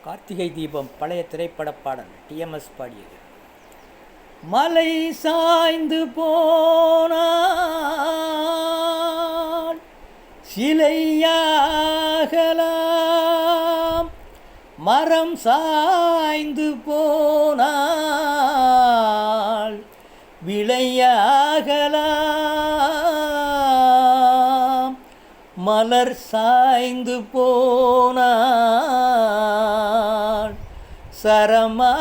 கார்த்திகை தீபம் பழைய திரைப்பட பாடல் டிஎம்எஸ் பாடியது. மலை சாய்ந்து போனால் சிலையாகலாம், மரம் சாய்ந்து போனால் விளையாகலாம், மலர் சாய்ந்து போனால் சரமாகலாம்,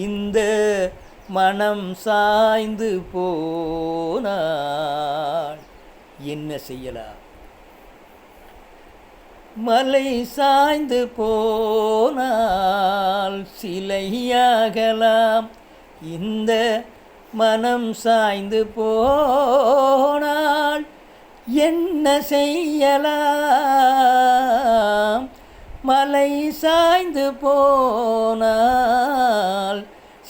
இந்த மனம் சாய்ந்து போனால் என்ன செய்யலாம்? மலை சாய்ந்து போனால் சிலையாகலாம், இந்த மனம் சாய்ந்து போனால் என்ன செய்யலாம்? மலை சாய்ந்து போனால்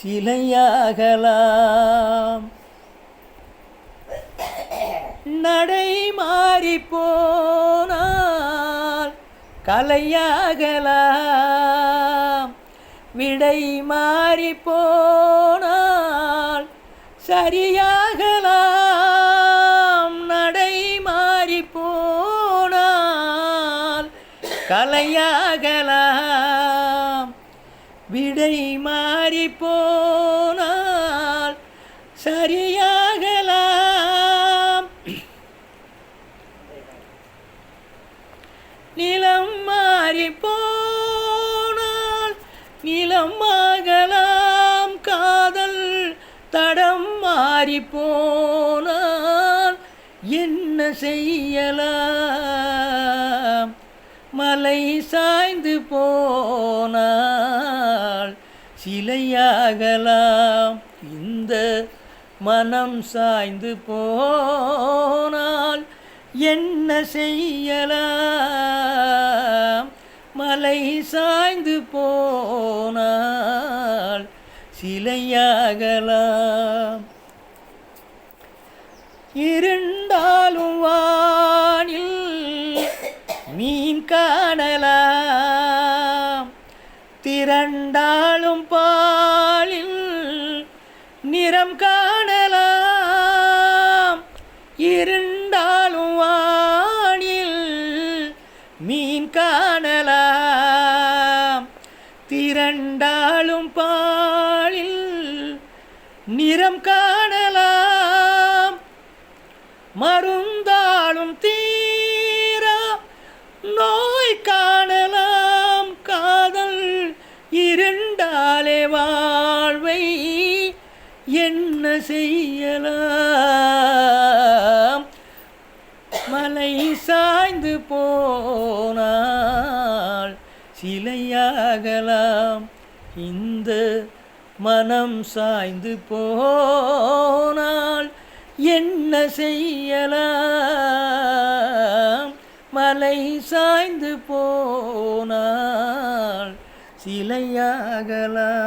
சிலையாகலாம், நடை மாறி போனால் கலையாகலாம், விடை மாறி போனால் சரியாகலாம், நடை மாறி போனால் கலையாகலாம், விடை மாறி போனால் சரியாகலாம், நிலம் மாறி போனால் நிலமாகலாம், காதல் தடம் மாறி போனால் என்ன செய்யலாம்? மலை சாய்ந்து போனால் சிலையாகலாம், இந்த மனம் சாய்ந்து போனால் என்ன செய்யலாம்? மலை சாய்ந்து போனால் சிலையாகலாம், இருந்தாலும் வானில் மீன் காணலாம், திரண்டாலும் பாலில் நிறம் காணலாம், இருந்தாலும் வானில் மீன் காணலாம், திரண்டாலும் பாலில் நிறம் காணலாம், மருந்தாலும் தீரா நோய் காணலாம், காதல் இருந்தாலே வாழ்வை என்ன செய்யலாம்? மலை சாய்ந்து போனால் சிலையாகலாம், இந்த மனம் சாய்ந்து போனால் என்ன செய்யலாம்? மலை சாய்ந்து போனால் சிலையாகலாம்.